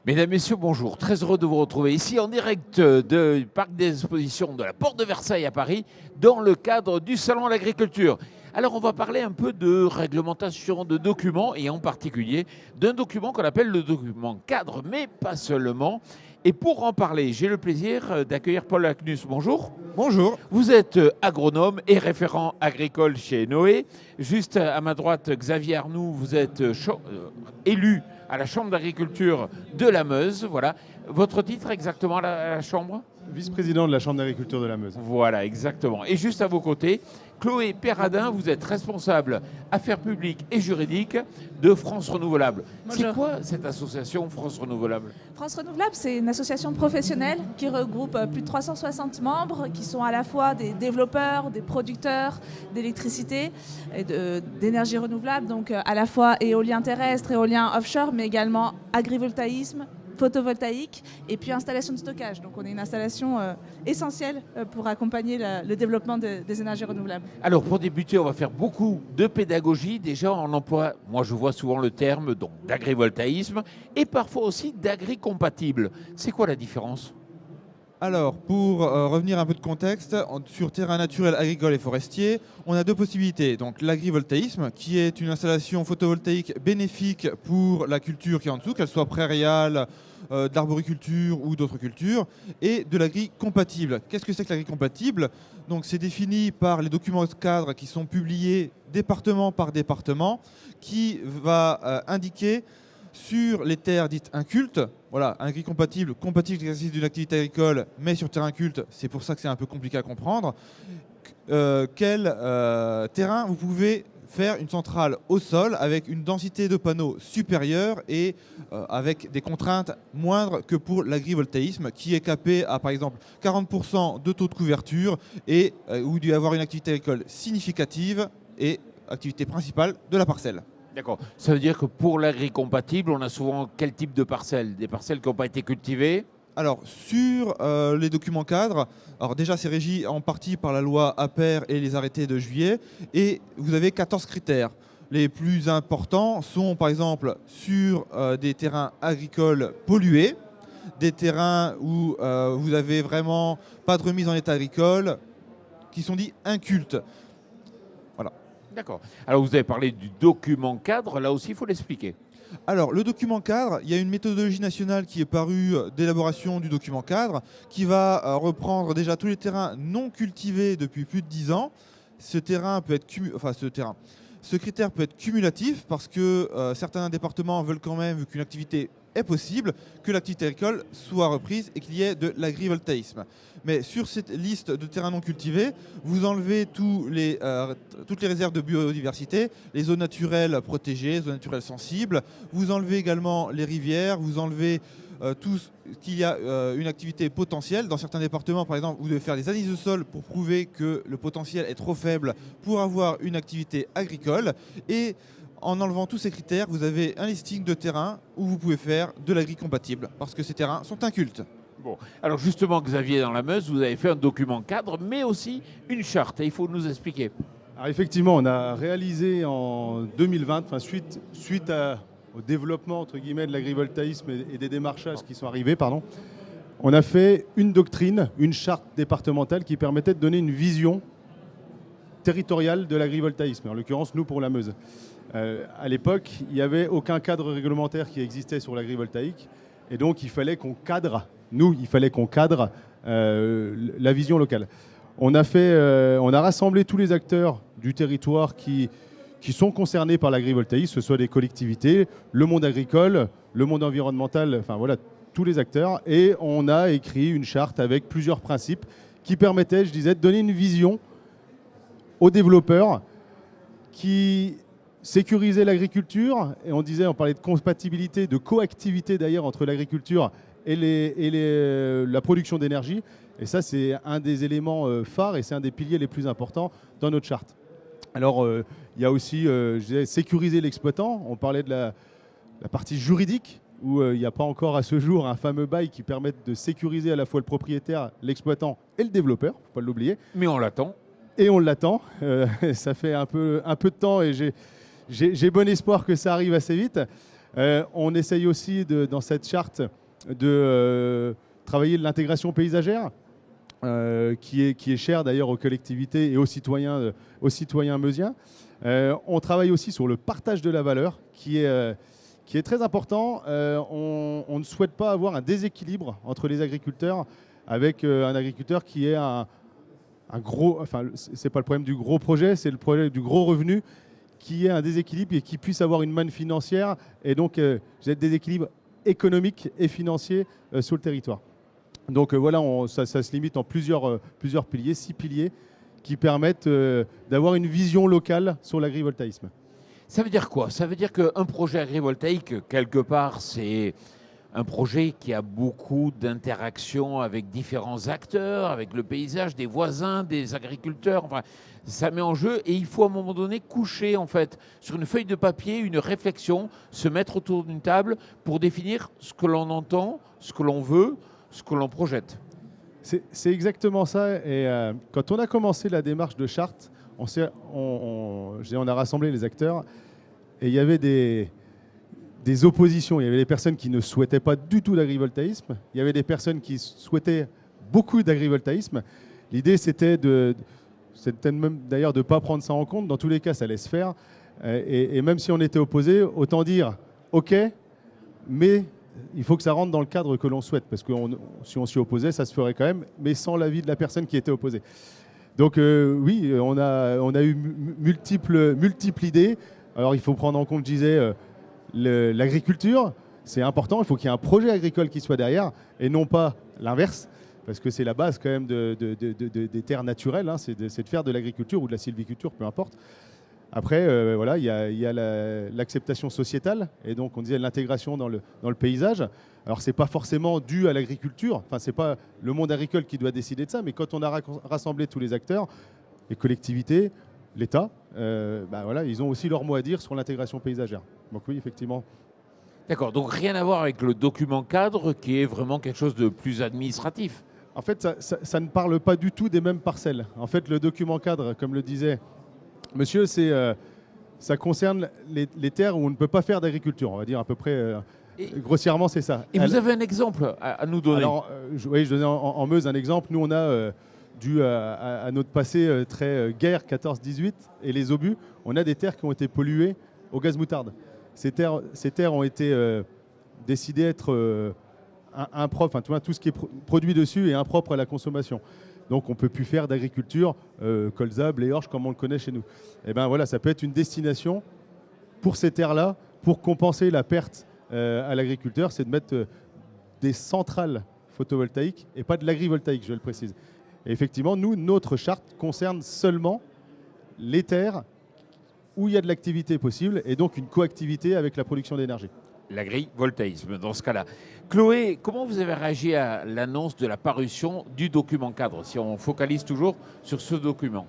Mesdames, Messieurs, bonjour. Très heureux de vous retrouver ici en direct du Parc des Expositions de la Porte de Versailles à Paris, dans le cadre du Salon de l'Agriculture. Alors, on va parler un peu de réglementation, de documents, et en particulier d'un document qu'on appelle le document cadre, mais pas seulement. Et pour en parler, j'ai le plaisir d'accueillir Paul Lacnus. Bonjour. Bonjour. Vous êtes agronome et référent agricole chez Noé. Juste à ma droite, Xavier Arnoux, vous êtes élu à la Chambre d'agriculture de la Meuse. Voilà. Votre titre exactement à la Chambre ? Vice-président de la Chambre d'agriculture de la Meuse. Voilà, exactement. Et juste à vos côtés, Chloé Perradin, vous êtes responsable affaires publiques et juridiques de France Renouvelable. Bonjour. C'est quoi cette association France Renouvelable ? France Renouvelable, c'est une association professionnelle qui regroupe plus de 360 membres qui sont à la fois des développeurs, des producteurs d'électricité et d'énergie renouvelable, donc à la fois éolien terrestre, éolien offshore, mais également agrivoltaïsme, photovoltaïque et puis installation de stockage. Donc on est une installation essentielle pour accompagner le développement des énergies renouvelables. Alors pour débuter, on va faire beaucoup de pédagogie. Déjà, on emploie, moi je vois souvent le terme d'agrivoltaïsme et parfois aussi d'agri-compatible. C'est quoi la différence ? Alors, pour revenir un peu de contexte, sur terrain naturel, agricole et forestier, on a deux possibilités. Donc l'agrivoltaïsme, qui est une installation photovoltaïque bénéfique pour la culture qui est en dessous, qu'elle soit prairiale, de l'arboriculture ou d'autres cultures, et de l'agri-compatible. Qu'est-ce que c'est que l'agri-compatible ? Donc c'est défini par les documents de cadre qui sont publiés département par département, qui va indiquer sur les terres dites incultes, voilà, agri-compatible, compatible avec l'exercice d'une activité agricole, mais sur terrain culte, c'est pour ça que c'est un peu compliqué à comprendre, quel terrain vous pouvez faire une centrale au sol avec une densité de panneaux supérieure et avec des contraintes moindres que pour l'agrivoltaïsme qui est capé à par exemple 40% de taux de couverture et où il doit y avoir une activité agricole significative et activité principale de la parcelle. D'accord. Ça veut dire que pour l'agri-compatible, on a souvent quel type de parcelles ? Des parcelles qui n'ont pas été cultivées ? Alors, sur les documents cadres, alors déjà c'est régi en partie par la loi APER et les arrêtés de juillet, et vous avez 14 critères. Les plus importants sont par exemple sur des terrains agricoles pollués, des terrains où vous avez vraiment pas de remise en état agricole, qui sont dits incultes. Voilà. D'accord. Alors vous avez parlé du document cadre, là aussi il faut l'expliquer. Alors, le document cadre, il y a une méthodologie nationale qui est parue d'élaboration du document cadre qui va reprendre déjà tous les terrains non cultivés depuis plus de 10 ans. Ce critère peut être cumulatif parce que certains départements veulent quand même, vu qu'une activité est possible, que l'activité agricole soit reprise et qu'il y ait de l'agrivoltaïsme. Mais sur cette liste de terrains non cultivés, vous enlevez toutes les réserves de biodiversité, les zones naturelles protégées, zones naturelles sensibles. Vous enlevez également les rivières, vous enlevez tout ce qu'il y a une activité potentielle. Dans certains départements, par exemple, vous devez faire des analyses de sol pour prouver que le potentiel est trop faible pour avoir une activité agricole. Et en enlevant tous ces critères, vous avez un listing de terrains où vous pouvez faire de l'agri-compatible parce que ces terrains sont incultes. Bon, alors justement, Xavier, dans la Meuse, vous avez fait un document cadre, mais aussi une charte, et il faut nous expliquer. Alors effectivement, on a réalisé en 2020, suite au développement entre guillemets de l'agrivoltaïsme et des démarchages qui sont arrivés, on a fait une doctrine, une charte départementale qui permettait de donner une vision territoriale de l'agrivoltaïsme, en l'occurrence nous pour la Meuse. À l'époque, il n'y avait aucun cadre réglementaire qui existait sur l'agrivoltaïque et donc il fallait qu'on cadre la vision locale. On a rassemblé tous les acteurs du territoire qui sont concernés par l'agrivoltaïsme, que ce soit des collectivités, le monde agricole, le monde environnemental, enfin voilà, tous les acteurs. Et on a écrit une charte avec plusieurs principes qui permettaient, je disais, de donner une vision aux développeurs qui sécurisaient l'agriculture. Et on parlait de compatibilité, de coactivité d'ailleurs entre l'agriculture et la production d'énergie. Et ça, c'est un des éléments phares et c'est un des piliers les plus importants dans notre charte. Alors, il y a aussi, sécuriser l'exploitant. On parlait de la partie juridique, où il n'y a pas encore à ce jour un fameux bail qui permette de sécuriser à la fois le propriétaire, l'exploitant et le développeur, il ne faut pas l'oublier. Mais on l'attend. Et on l'attend. Ça fait un peu de temps et j'ai bon espoir que ça arrive assez vite. On essaye aussi, dans cette charte, de travailler de l'intégration paysagère, qui est chère d'ailleurs aux collectivités et aux citoyens meusiens. On travaille aussi sur le partage de la valeur, qui est très important. On ne souhaite pas avoir un déséquilibre entre les agriculteurs, avec un agriculteur qui est un gros, enfin c'est pas le problème du gros projet, c'est le problème du gros revenu, qui est un déséquilibre et qui puisse avoir une manne financière, et donc j'ai des déséquilibres économiques et financiers sur le territoire. Donc voilà, ça se limite en plusieurs piliers, 6 piliers, qui permettent d'avoir une vision locale sur l'agrivoltaïsme. Ça veut dire quoi? Ça veut dire qu'un projet agrivoltaïque, quelque part, c'est un projet qui a beaucoup d'interactions avec différents acteurs, avec le paysage, des voisins, des agriculteurs. Enfin, ça met en jeu et il faut à un moment donné coucher en fait sur une feuille de papier une réflexion, se mettre autour d'une table pour définir ce que l'on entend, ce que l'on veut, ce que l'on projette. C'est exactement ça. Et quand on a commencé la démarche de charte, on a rassemblé les acteurs et il y avait des oppositions. Il y avait des personnes qui ne souhaitaient pas du tout d'agrivoltaïsme. Il y avait des personnes qui souhaitaient beaucoup d'agrivoltaïsme. L'idée, c'était même d'ailleurs de ne pas prendre ça en compte. Dans tous les cas, ça allait se faire. Et même si on était opposé, autant dire OK, mais il faut que ça rentre dans le cadre que l'on souhaite. Parce que si on s'y opposait, ça se ferait quand même, mais sans l'avis de la personne qui était opposée. Donc oui, on a eu multiples idées. Alors il faut prendre en compte, je disais, l'agriculture, c'est important. Il faut qu'il y ait un projet agricole qui soit derrière et non pas l'inverse, parce que c'est la base quand même des terres naturelles, hein, c'est de faire de l'agriculture ou de la sylviculture, peu importe. Après, voilà, il y a l'acceptation sociétale et donc on disait l'intégration dans le paysage. Alors c'est pas forcément dû à l'agriculture, enfin c'est pas le monde agricole qui doit décider de ça, mais quand on a rassemblé tous les acteurs, les collectivités, l'État, voilà, ils ont aussi leur mot à dire sur l'intégration paysagère. Donc oui, effectivement. D'accord, donc rien à voir avec le document cadre qui est vraiment quelque chose de plus administratif. En fait, ça ne parle pas du tout des mêmes parcelles. En fait, le document cadre, comme le disait monsieur, ça concerne les terres où on ne peut pas faire d'agriculture, on va dire à peu près, grossièrement, c'est ça. Et vous avez un exemple à nous donner? Alors, oui, je donnais en Meuse un exemple. Nous, on a, dû à notre passé très guerre 14-18 et les obus, on a des terres qui ont été polluées au gaz moutarde. Ces terres ont été décidées être impropres, enfin, tout ce qui est produit dessus est impropre à la consommation. Donc on ne peut plus faire d'agriculture colza, blé, orge comme on le connaît chez nous. Et bien voilà, ça peut être une destination pour ces terres-là, pour compenser la perte à l'agriculteur, c'est de mettre des centrales photovoltaïques et pas de l'agrivoltaïque, je le précise. Et effectivement, nous, notre charte concerne seulement les terres où il y a de l'activité possible et donc une coactivité avec la production d'énergie. L'agrivoltaïsme, dans ce cas-là. Chloé, comment vous avez réagi à l'annonce de la parution du document cadre, si on focalise toujours sur ce document?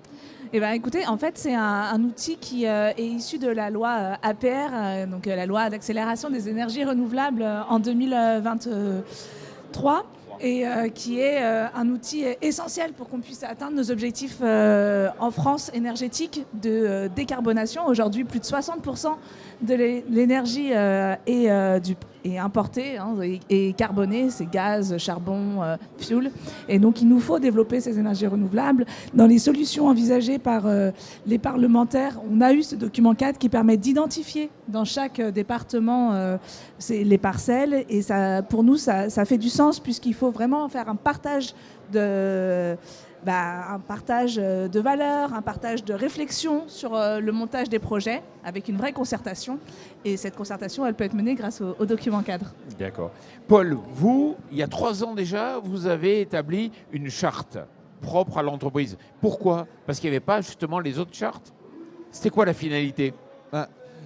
Eh ben, écoutez, en fait, c'est un outil qui est issu de la loi APR, donc la loi d'accélération des énergies renouvelables en 2023. Et qui est un outil essentiel pour qu'on puisse atteindre nos objectifs en France énergétique de décarbonation. Aujourd'hui, plus de 60% de l'énergie est importée et carbonée, c'est gaz, charbon, fioul. Et donc, il nous faut développer ces énergies renouvelables. Dans les solutions envisagées par les parlementaires, on a eu ce document 4 qui permet d'identifier dans chaque département les parcelles. Et ça, pour nous, ça fait du sens puisqu'il faut vraiment faire un partage de valeurs, un partage de réflexion sur le montage des projets avec une vraie concertation. Et cette concertation, elle peut être menée grâce au document cadre. D'accord. Paul, vous, il y a 3 ans déjà, vous avez établi une charte propre à l'entreprise. Pourquoi? Parce qu'il n'y avait pas justement les autres chartes? C'était quoi la finalité?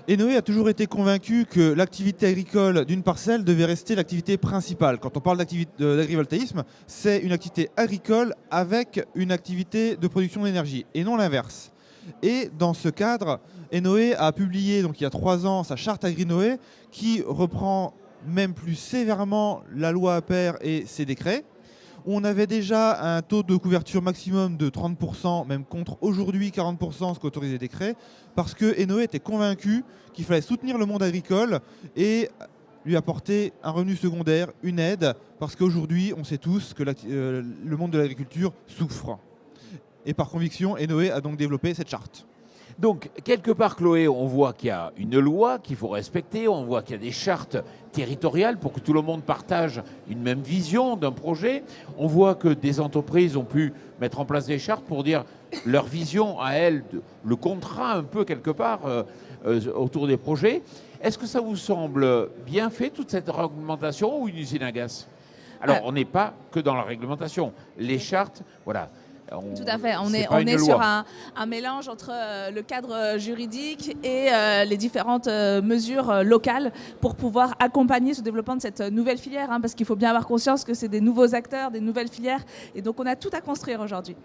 Enoé a toujours été convaincu que l'activité agricole d'une parcelle devait rester l'activité principale. Quand on parle d'agrivoltaïsme, c'est une activité agricole avec une activité de production d'énergie et non l'inverse. Et dans ce cadre, Enoé a publié donc, il y a 3 ans sa charte AgriNoé qui reprend même plus sévèrement la loi APR et ses décrets. On avait déjà un taux de couverture maximum de 30%, même contre aujourd'hui 40%, ce qu'autorisent les décrets, parce que Enoé était convaincu qu'il fallait soutenir le monde agricole et lui apporter un revenu secondaire, une aide, parce qu'aujourd'hui, on sait tous que le monde de l'agriculture souffre. Et par conviction, Enoé a donc développé cette charte. Donc, quelque part, Chloé, on voit qu'il y a une loi qu'il faut respecter, on voit qu'il y a des chartes territoriales pour que tout le monde partage une même vision d'un projet. On voit que des entreprises ont pu mettre en place des chartes pour dire leur vision à elles, le contrat un peu quelque part autour des projets. Est-ce que ça vous semble bien fait, toute cette réglementation, ou une usine à gaz? Alors, on n'est pas que dans la réglementation. Les chartes, voilà. Tout à fait, on est sur un mélange entre le cadre juridique et les différentes mesures locales pour pouvoir accompagner ce développement de cette nouvelle filière, parce qu'il faut bien avoir conscience que c'est des nouveaux acteurs, des nouvelles filières, et donc on a tout à construire aujourd'hui.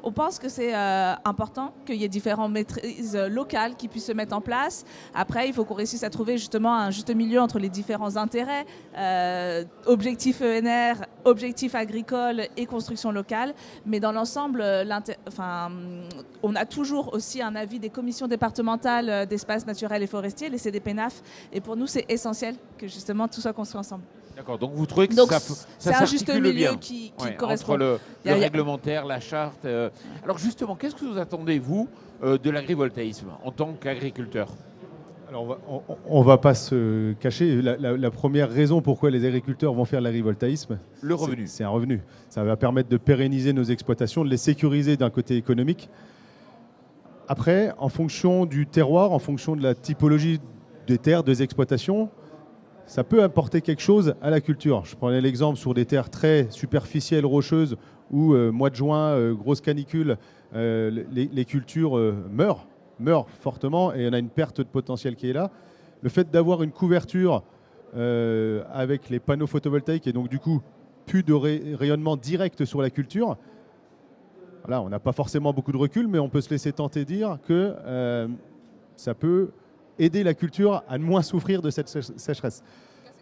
On pense que c'est important qu'il y ait différentes maîtrises locales qui puissent se mettre en place. Après, il faut qu'on réussisse à trouver justement un juste milieu entre les différents intérêts, objectifs ENR, objectifs agricoles et construction locale, mais dans l'ensemble, on a toujours aussi un avis des commissions départementales d'espaces naturels et forestiers, les CDPNAF, et pour nous c'est essentiel que justement tout soit construit ensemble. D'accord, donc vous trouvez que ça c'est un juste milieu bien qui correspond. entre le réglementaire, la charte. Alors justement, qu'est-ce que vous attendez, vous, de l'agrivoltaïsme en tant qu'agriculteur? Alors on va pas se cacher. La première raison pourquoi les agriculteurs vont faire l'agrivoltaïsme, le revenu. C'est un revenu. Ça va permettre de pérenniser nos exploitations, de les sécuriser d'un côté économique. Après, en fonction du terroir, en fonction de la typologie des terres, des exploitations, ça peut apporter quelque chose à la culture. Je prenais l'exemple sur des terres très superficielles, rocheuses, où mois de juin, grosse canicule, les cultures meurent fortement et on a une perte de potentiel qui est là. Le fait d'avoir une couverture avec les panneaux photovoltaïques et donc du coup plus de rayonnement direct sur la culture, voilà, on n'a pas forcément beaucoup de recul, mais on peut se laisser tenter dire que ça peut aider la culture à ne moins souffrir de cette sécheresse.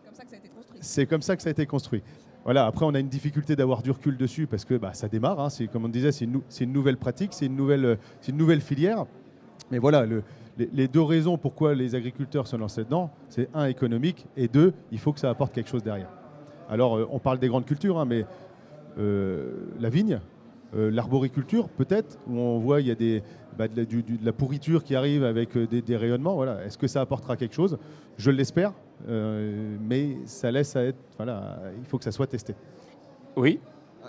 C'est comme ça que ça a été construit. C'est comme ça que ça a été construit. Voilà, après, on a une difficulté d'avoir du recul dessus parce que ça démarre. Comme on disait, c'est une nouvelle pratique, c'est une nouvelle filière. Mais voilà, les deux raisons pourquoi les agriculteurs se lancent dedans, c'est un, économique, et deux, il faut que ça apporte quelque chose derrière. Alors, on parle des grandes cultures, mais la vigne, l'arboriculture, peut-être, où on voit il y a de la pourriture qui arrive avec des rayonnements. Voilà. Est-ce que ça apportera quelque chose? Je l'espère, mais ça laisse à être. Voilà, il faut que ça soit testé. Oui.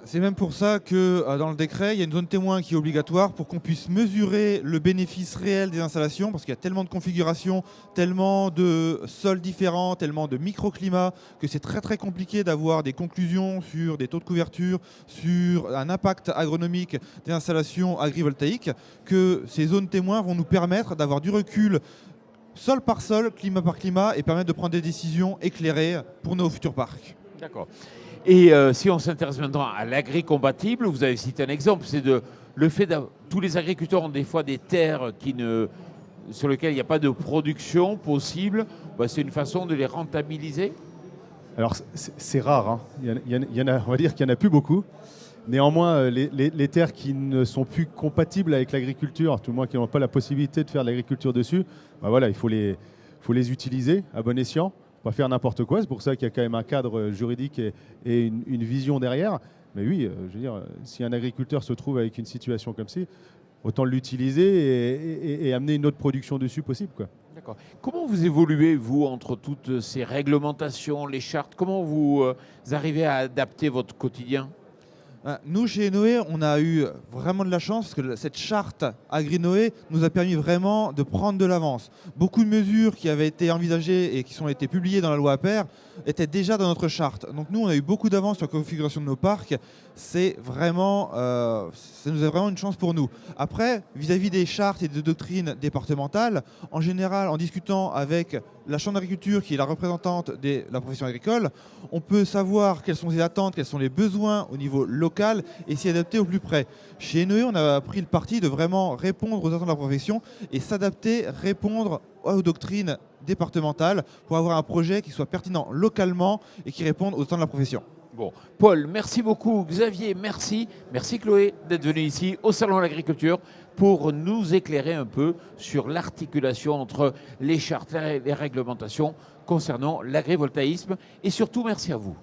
C'est même pour ça que dans le décret, il y a une zone témoin qui est obligatoire pour qu'on puisse mesurer le bénéfice réel des installations, parce qu'il y a tellement de configurations, tellement de sols différents, tellement de microclimats, que c'est très très compliqué d'avoir des conclusions sur des taux de couverture, sur un impact agronomique des installations agrivoltaïques, que ces zones témoins vont nous permettre d'avoir du recul sol par sol, climat par climat, et permettre de prendre des décisions éclairées pour nos futurs parcs. D'accord. Et si on s'intéresse maintenant à l'agri-compatible, vous avez cité un exemple, c'est le fait que tous les agriculteurs ont des fois des terres sur lesquelles il n'y a pas de production possible. C'est une façon de les rentabiliser. Alors c'est rare, hein. Il y en a, on va dire qu'il n'y en a plus beaucoup. Néanmoins, les terres qui ne sont plus compatibles avec l'agriculture, tout le moins qui n'ont pas la possibilité de faire de l'agriculture dessus, voilà, il faut les utiliser à bon escient. Pas faire n'importe quoi, c'est pour ça qu'il y a quand même un cadre juridique et une vision derrière. Mais oui, je veux dire, si un agriculteur se trouve avec une situation comme ça, autant l'utiliser et amener une autre production dessus possible, quoi. D'accord. Comment vous évoluez, vous, entre toutes ces réglementations, les chartes? Comment vous arrivez à adapter votre quotidien? Nous, chez Enoé, on a eu vraiment de la chance parce que cette charte Agri-Noé nous a permis vraiment de prendre de l'avance. Beaucoup de mesures qui avaient été envisagées et qui ont été publiées dans la loi APER étaient déjà dans notre charte. Donc nous, on a eu beaucoup d'avance sur la configuration de nos parcs. Ça nous est vraiment une chance pour nous. Après, vis-à-vis des chartes et des doctrines départementales, en général, en discutant avec la Chambre d'agriculture, qui est la représentante de la profession agricole, on peut savoir quelles sont les attentes, quels sont les besoins au niveau local et s'y adapter au plus près. Chez Enoé, on a pris le parti de vraiment répondre aux attentes de la profession et s'adapter, répondre aux doctrines départementales pour avoir un projet qui soit pertinent localement et qui réponde aux attentes de la profession. Bon, Paul, merci beaucoup. Xavier, merci. Merci Chloé d'être venu ici au Salon de l'Agriculture pour nous éclairer un peu sur l'articulation entre les chartes et les réglementations concernant l'agrivoltaïsme. Et surtout, merci à vous.